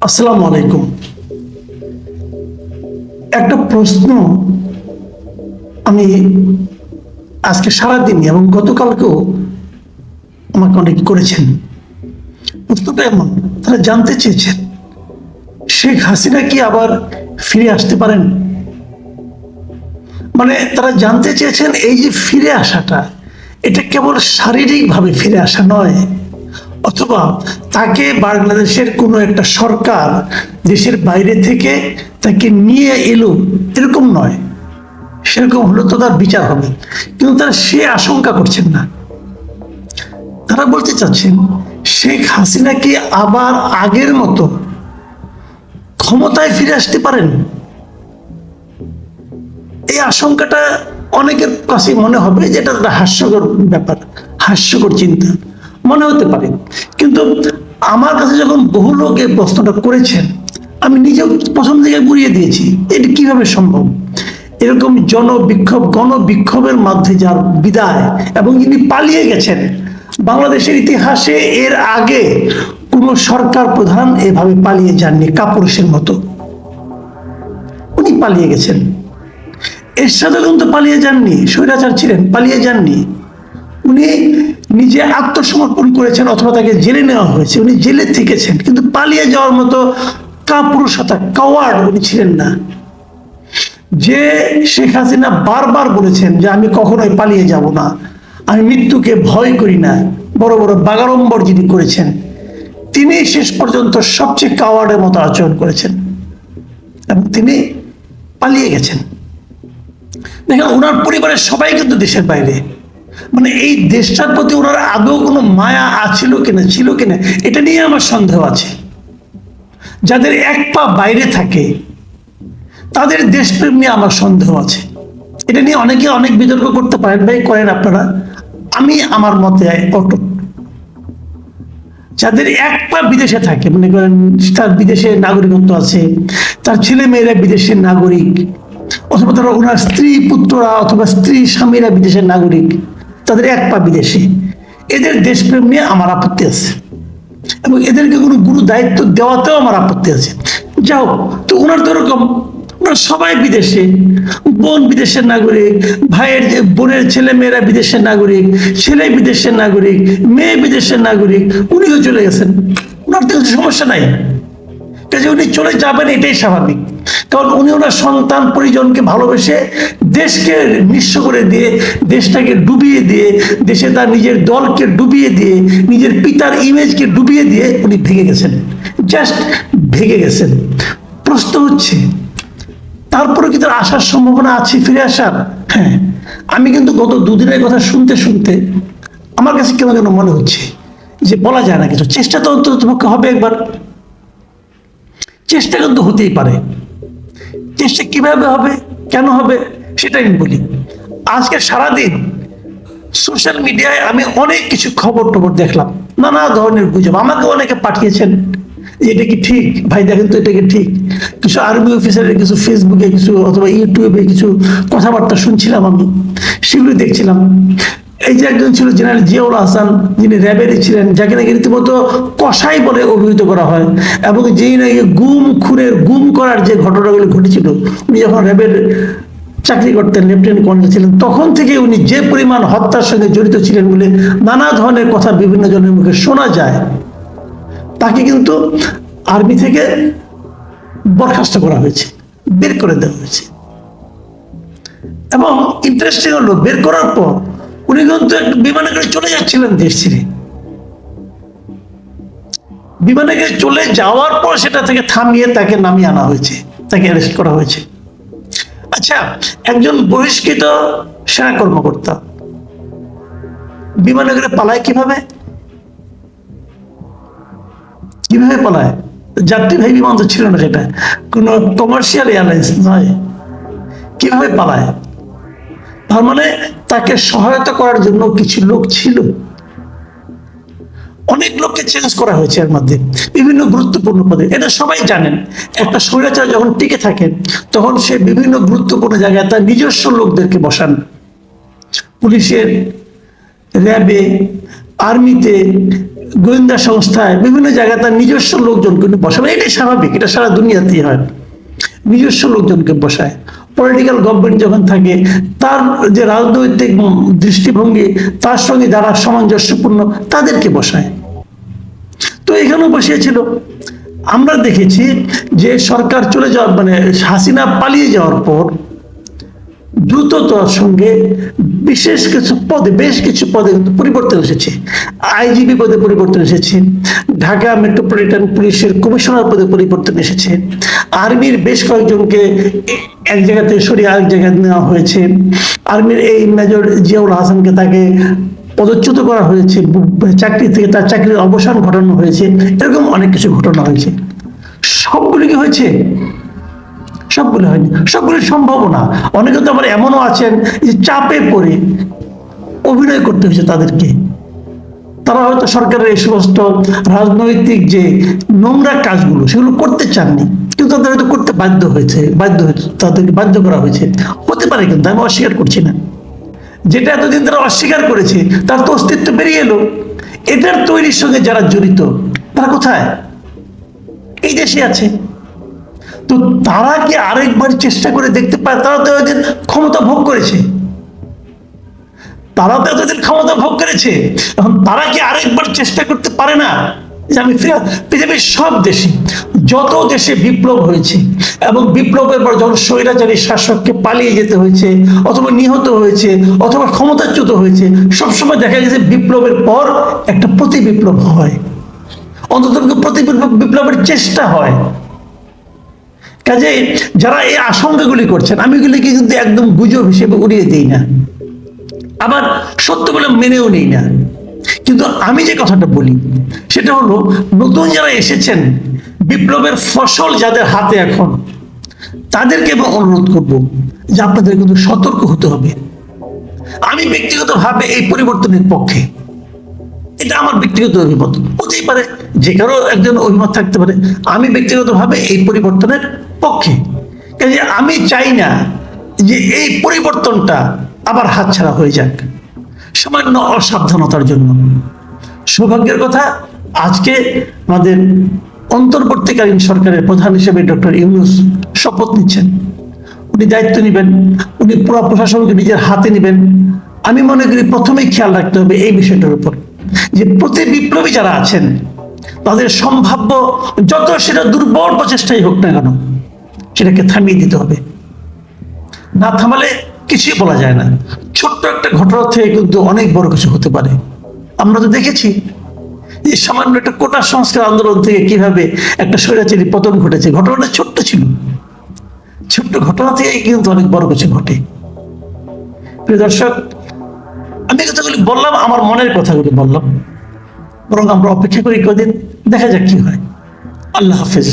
আসসালামু আলাইকুম। একটা প্রশ্ন আমি আজকে সারাদিন এবং গতকালকেও আমাকে অনেকে করেছেন। প্রশ্নটা এমন, তারা জানতে চেয়েছেন শেখ হাসিনা কি আবার ফিরে আসতে পারেন। মানে তারা জানতে চেয়েছেন এই যে ফিরে আসাটা, এটা কেবল শারীরিকভাবে ফিরে আসা নয়, অথবা তাকে বাংলাদেশের কোনো একটা সরকার দেশের বাইরে থেকে তাকে নিয়ে এলো, এরকম নয়। সেরকম হলে তো তার বিচার হবে, কিন্তু তারা সে আশঙ্কা করছেন না। তারা বলতে চাচ্ছেন শেখ হাসিনা কি আবার আগের মতো ক্ষমতায় ফিরে আসতে পারেন। এই আশঙ্কাটা অনেকের কাছে মনে হবে যে এটা একটা হাস্যকর ব্যাপার, হাস্যকর চিন্তা মনে হতে পারে, কিন্তু আমার কাছে যখন বহু লোক এই প্রশ্নটা করেছেন, আমি নিজেও প্রথম দিকে বুঝিয়ে দিয়েছি এটা কিভাবে সম্ভব। এরকম গণবিক্ষোভের মধ্যে যার বিদায় এবং যিনি পালিয়ে গেছেন, বাংলাদেশের ইতিহাসে এর আগে কোনো সরকার প্রধান এভাবে পালিয়ে যাননি, কাপুরুষের মতো উনি পালিয়ে গেছেন। এরশাদও কিন্তু পালিয়ে যাননি, স্বৈরাচার ছিলেন, পালিয়ে যাননি। উনি নিজে আত্মসমর্পণ করেছেন অথবা তাকে জেলে নেওয়া হয়েছে, উনি জেলে থেকেছেন, কিন্তু পালিয়ে যাওয়ার মতো কাপুরুষতা, কাওয়ার্ড উনি ছিলেন না। যে শেখ হাসিনা বারবার বলেছেন যে আমি কখনোই পালিয়ে যাব না, আমি মৃত্যুকে ভয় করি না, বড় বড় বাগাড়ম্বর যিনি করেছেন, তিনি শেষ পর্যন্ত সবচেয়ে কাওয়ার্ডের মতো আচরণ করেছেন এবং তিনি পালিয়ে গেছেন। দেখেন, ওনার পরিবারের সবাই কিন্তু দেশের বাইরে। মানে এই দেশটার প্রতি ওনার আদৌ কোনো মায়া ছিল কিনা, ছিল কিনা, এটা নিয়ে আমার সন্দেহ আছে। যাদের এক পা বাইরে থাকে তাদের দেশপ্রেম নিয়ে আমার সন্দেহ আছে। এটা নিয়ে অনেকে অনেক বিতর্ক করতে পারেন, ভাই করেন আপনারা, আমি আমার মতে অটুট। যাদের এক পা বিদেশে থাকে, মনে করেন তার বিদেশে নাগরিকত্ব আছে, তার ছেলে মেয়েরা বিদেশের নাগরিক, অথবা তারা ওনার স্ত্রী পুত্ররা অথবা স্ত্রী স্বামীরা বিদেশের নাগরিক, তাদের এক পা বিদেশে, এদের দেশপ্রেম নিয়ে আমার আপত্তি আছে এবং এদেরকে কোনো গুরু দায়িত্ব দেওয়াতেও আমার আপত্তি আছে। যাও তো, ওনার তো ওরকম, ওনার সবাই বিদেশে, বোন বিদেশের নাগরিক, ভাইয়ের বোনের ছেলে মেয়েরা বিদেশের নাগরিক, ছেলে বিদেশের নাগরিক, মেয়ে বিদেশের নাগরিক, উনিও চলে গেছেন, ওনার তো কিছু সমস্যা নাই। কাজে উনি চলে যাবেন, এটাই স্বাভাবিক, কারণ উনি ওনার সন্তান পরিজনকে ভালোবেসে দেশকে নিঃস্ব করে দিয়ে, দেশটাকে ডুবিয়ে দিয়ে, দেশে তার নিজের দলকে ডুবিয়ে দিয়ে, নিজের পিতার ইমেজকে ডুবিয়ে দিয়ে উনি ভেঙে গেছেন, জাস্ট ভেঙে গেছেন। প্রশ্ন হচ্ছে তারপরে কি তার আসার সম্ভাবনা আছে, ফিরে আসার? হ্যাঁ, আমি কিন্তু গত দুদিনের কথা শুনতে শুনতে আমার কাছে কেন যেন মনে হচ্ছে যে বলা যায় না কিছু, চেষ্টা তো অন্তত পক্ষে হবে একবার। চেষ্টা কিন্তু হতেই পারে, চেষ্টা কিভাবে হবে, কেন হবে, সেটা আমি বলি। আজকে সারাদিন সোশ্যাল মিডিয়ায় আমি অনেক কিছু খবর টবর দেখলাম, নানা ধরনের গুজব আমাকে অনেকে পাঠিয়েছেন, এটা কি ঠিক ভাই, দেখেন তো এটা কি ঠিক। কিছু আর্মি অফিসারের কিছু ফেসবুকে কিছু অথবা ইউটিউবে কিছু কথাবার্তা শুনছিলাম, আমি সেগুলো দেখছিলাম। এই যে একজন ছিল জেনারেল জিয়াউল হাসান, যিনি র্যাবেরই ছিলেন, যাকে নাকি রীতিমতো কসাই বলে অভিহিত করা হয়, এবং যেই নাকি গুম করার যে ঘটনাগুলো ঘটেছিল, উনি যখন র্যাবের চাকরি করতেন, লেফটেন্যান্ট কর্নেল ছিলেন, তখন থেকে উনি যে পরিমাণ হত্যার সঙ্গে জড়িত ছিলেন বলে নানা ধরনের কথা বিভিন্ন জনের মুখে শোনা যায়, তাকে কিন্তু আর্মি থেকে বরখাস্ত করা হয়েছে, বের করে দেওয়া হয়েছে। এবং ইন্টারেস্টিং হলো, বের করার পর উনি কিন্তু বিমানে করে চলে যাচ্ছিলেন দেশ ছেড়ে। বিমানে করে চলে যাওয়ার পর সেটা থেকে থামিয়ে তাকে নামিয়ে আনা হয়েছে, তাকে অ্যারেস্ট করা হয়েছে। আচ্ছা, একজন বহিষ্কৃত সেনা কর্মকর্তা বিমানে করে পালায় কিভাবে? কিভাবে পালায়? যাত্রীবাহী বিমান তো ছিল না, সেটা কোনো কমার্শিয়াল এয়ারলাইন্স নয়। কিভাবে পালায়? তার মানে তাকে সহায়তা করার জন্য কিছু লোক ছিল, অনেক লোককে চেঞ্জ করা হয়েছে এর মধ্যে বিভিন্ন গুরুত্বপূর্ণ পদে। এটা সবাই জানেন, একটা স্বৈরাচার যখন টিকে থাকে তখন সে বিভিন্ন গুরুত্বপূর্ণ জায়গায় তার নিজস্ব লোকদেরকে বসান, পুলিশের, র্যাবে, আর্মিতে, গোয়েন্দা সংস্থায় বিভিন্ন জায়গায় তার নিজস্ব লোকজনকে বসাবে, এটাই স্বাভাবিক, এটা সারা দুনিয়াতেই হয়, নিজস্ব লোকজনকে বসায়। পলিটিক্যাল গভর্নমেন্ট যখন থাকে, তার যে রাজনৈতিক দৃষ্টিভঙ্গি তার সঙ্গে যারা সামঞ্জস্যপূর্ণ তাদেরকে বসায়। তো এখানেও বসিয়েছিল। আমরা দেখেছি যে সরকার চলে যাওয়ার মানে হাসিনা পালিয়ে যাওয়ার পর দ্রুততার সঙ্গে বিশেষ কিছু পদে, বেশ কিছু পদে পরিবর্তন এসেছে। আইজিপি পদে পরিবর্তন এসেছে, ঢাকা মেট্রোপলিটন পুলিশের কমিশনার পদে পরিবর্তন এসেছে, আর্মির বেশ কয়েকজনকে এক জায়গা থেকে সরিয়ে আরেক জায়গায় নেওয়া হয়েছে, আর্মির এই মেজর জিয়াউল হাসানকে তাকে পদচ্যুত করা হয়েছে, চাকরি থেকে তার চাকরির অবসান ঘটানো হয়েছে, এরকম অনেক কিছু ঘটনা হয়েছে। সবগুলি কি হয়েছে? সবগুলো হয়নি, সবগুলো সম্ভাবনা। অনেকে তো আবার এমনও আছেন যে চাপে পড়ে অভিনয় করতে হয়েছে তাদেরকে। তারা হয়তো সরকারের এই সমস্ত রাজনৈতিক যে নোংরা কাজগুলো সেগুলো করতে চাননি, কিন্তু তাদের হয়তো করতে বাধ্য হয়েছে, তাদেরকে বাধ্য করা হয়েছে, হতে পারে, কিন্তু আমি অস্বীকার করছি না। যেটা এতদিন তারা অস্বীকার করেছে তার তো অস্তিত্ব বেরিয়ে এলো। এটার তৈরির সঙ্গে যারা জড়িত তারা কোথায়? এই দেশে আছে। তো তারা কি আরেকবার চেষ্টা করে দেখতে পায়? তারা তো এদের ক্ষমতা ভোগ করেছে, তারা তো এতদিন ক্ষমতা ভোগ করেছে, এখন তারা কি আরেকবার চেষ্টা করতে পারে না যে আমি পৃথিবীর সব দেশে, যত দেশে বিপ্লব হয়েছে এবং বিপ্লবের পর যখন স্বৈরাচারী শাসককে পালিয়ে যেতে হয়েছে অথবা নিহত হয়েছে অথবা ক্ষমতাচ্যুত হয়েছে, সবসময় দেখা গেছে বিপ্লবের পর একটা প্রতি বিপ্লব হয়, অন্তত প্রতি বিপ্লবের চেষ্টা হয়। কাজে যারা এই আশঙ্কাগুলি করছেন, আমি এগুলিকে কিন্তু একদম গুজব হিসেবে উড়িয়ে দিই না, আবার সত্য বলে মেনেও নেই না। কিন্তু আমি যে কথাটা বলি সেটা হলো, নতুন যারা এসেছেন, বিপ্লবের ফসল যাদের হাতে এখন, তাদেরকে আমি অনুরোধ করব যে আপনাদের কিন্তু সতর্ক হতে হবে। আমি ব্যক্তিগতভাবে এই পরিবর্তনের পক্ষে, এটা আমার ব্যক্তিগত অভিমত, হতেই পারে যে কারো একজন অভিমত থাকতে পারে। আমি ব্যক্তিগতভাবে এই পরিবর্তনের পক্ষে, কাজে আমি চাই না যে এই পরিবর্তনটা আবার হাতছাড়া হয়ে যাক সামান্য অসাবধানতার জন্য। সৌভাগ্যের কথা, আজকে আমাদের অন্তর্বর্তীকালীন সরকারের প্রধান হিসেবে ডক্টর ইউনূস শপথ নিচ্ছেন। উনি দায়িত্ব নেবেন, উনি পুরো প্রশাসনকে নিজের হাতে নেবেন। আমি মনে করি প্রথমেই খেয়াল রাখতে হবে এই বিষয়টার উপর যে প্রতি বিপ্লবী যারা আছেন তাদের সম্ভাব্য যত সেটা দুর্বল প্রচেষ্টাই হোক না কেন, সেটাকে থামিয়ে দিতে হবে। না থামালে কিছুই বলা যায় না। ছোট্ট একটা ঘটনা থেকে কিন্তু অনেক বড় কিছু হতে পারে। আমরা তো দেখেছি যে সামান্য একটা কোটা সংস্কার আন্দোলন থেকে কিভাবে একটা স্বৈরাচারী পতন ঘটেছে। ঘটনাটা ছোট্ট ছিল, ছোট্ট ঘটনা থেকে কিন্তু অনেক বড় কিছু ঘটে। প্রিয় দর্শক, আমি কথাগুলি বললাম, আমার মনের কথাগুলি বললাম, বরং আমরা অপেক্ষা করি কদিন, দেখা যাক কি হয়। আল্লাহ হাফেজ।